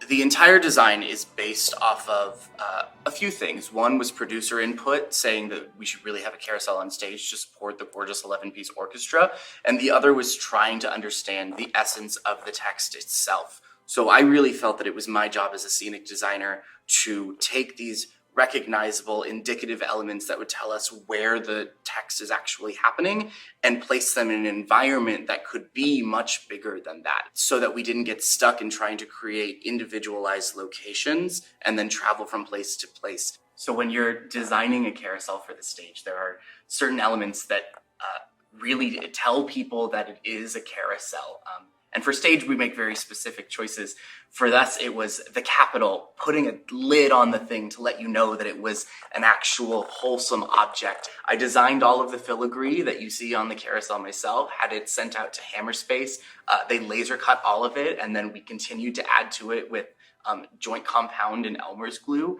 The entire design is based off of a few things. One was producer input, saying that we should really have a carousel on stage to support the gorgeous 11-piece orchestra. And the other was trying to understand the essence of the text itself. So I really felt that it was my job as a scenic designer to take these recognizable, indicative elements that would tell us where the text is actually happening and place them in an environment that could be much bigger than that, so that we didn't get stuck in trying to create individualized locations and then travel from place to place. So when you're designing a carousel for the stage, there are certain elements that really tell people that it is a carousel. And for stage, we make very specific choices. For us, it was the capital, putting a lid on the thing to let you know that it was an actual wholesome object. I designed all of the filigree that you see on the carousel myself, had it sent out to Hammerstein. They laser cut all of it, and then we continued to add to it with joint compound and Elmer's glue.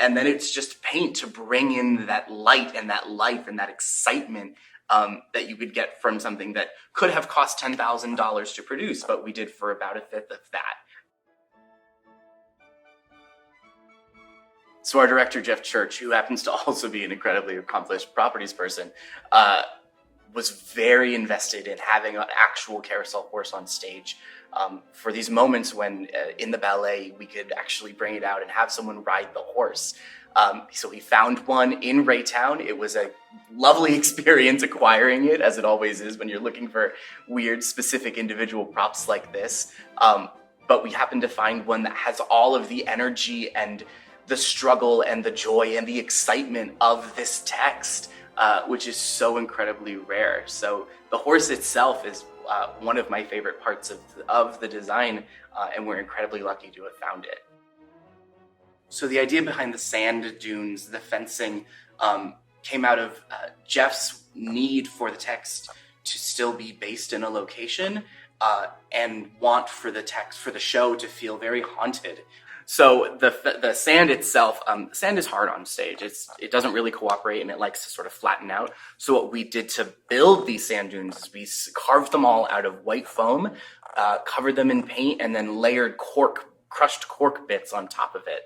And then it's just paint to bring in that light and that life and that excitement that you could get from something that could have cost $10,000 to produce, but we did for about a fifth of that. So our director, Jeff Church, who happens to also be an incredibly accomplished properties person, was very invested in having an actual carousel horse on stage for these moments when in the ballet we could actually bring it out and have someone ride the horse. So he found one in Raytown. It was a lovely experience acquiring it, as it always is when you're looking for weird, specific individual props like this. But we happened to find one that has all of the energy and the struggle and the joy and the excitement of this text, which is so incredibly rare. So the horse itself is one of my favorite parts of the design, and we're incredibly lucky to have found it. So the idea behind the sand dunes, the fencing, came out of Jeff's need for the text to still be based in a location and want for the text, for the show to feel very haunted. So the sand itself, sand is hard on stage. It doesn't really cooperate and it likes to sort of flatten out. So what we did to build these sand dunes is we carved them all out of white foam, covered them in paint, and then layered crushed cork bits on top of it.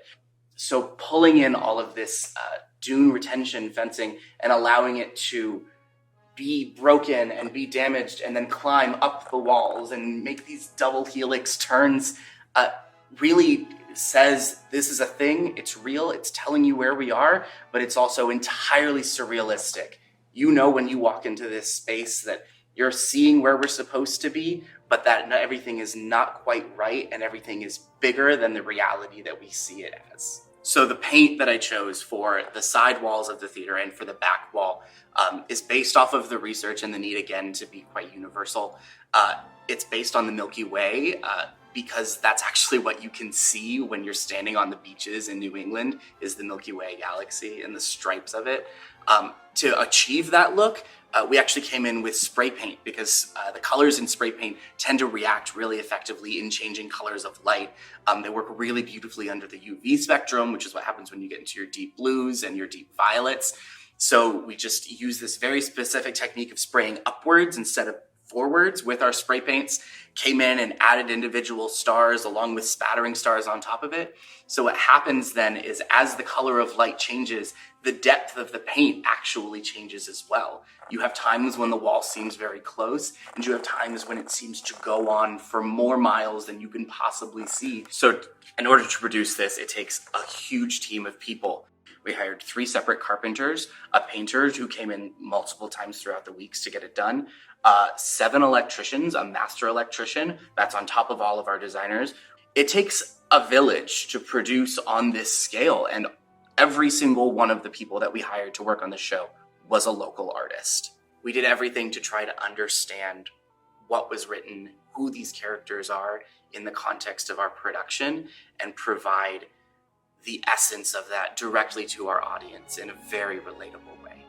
So pulling in all of this dune retention fencing and allowing it to be broken and be damaged and then climb up the walls and make these double helix turns really says this is a thing, it's real, it's telling you where we are, but it's also entirely surrealistic. You know when you walk into this space that you're seeing where we're supposed to be, but that everything is not quite right and everything is bigger than the reality that we see it as. So the paint that I chose for the side walls of the theater and for the back wall is based off of the research and the need, again, to be quite universal. It's based on the Milky Way because that's actually what you can see when you're standing on the beaches in New England is the Milky Way galaxy and the stripes of it. To achieve that look, we actually came in with spray paint because the colors in spray paint tend to react really effectively in changing colors of light. They work really beautifully under the UV spectrum, which is what happens when you get into your deep blues and your deep violets. So we just use this very specific technique of spraying upwards instead of forwards with our spray paints, came in and added individual stars along with spattering stars on top of it. So what happens then is as the color of light changes, the depth of the paint actually changes as well. You have times when the wall seems very close, and you have times when it seems to go on for more miles than you can possibly see. So in order to produce this, it takes a huge team of people. We hired 3 separate carpenters, a painter who came in multiple times throughout the weeks to get it done, 7 electricians, a master electrician, that's on top of all of our designers. It takes a village to produce on this scale, and every single one of the people that we hired to work on the show was a local artist. We did everything to try to understand what was written, who these characters are in the context of our production, and provide the essence of that directly to our audience in a very relatable way.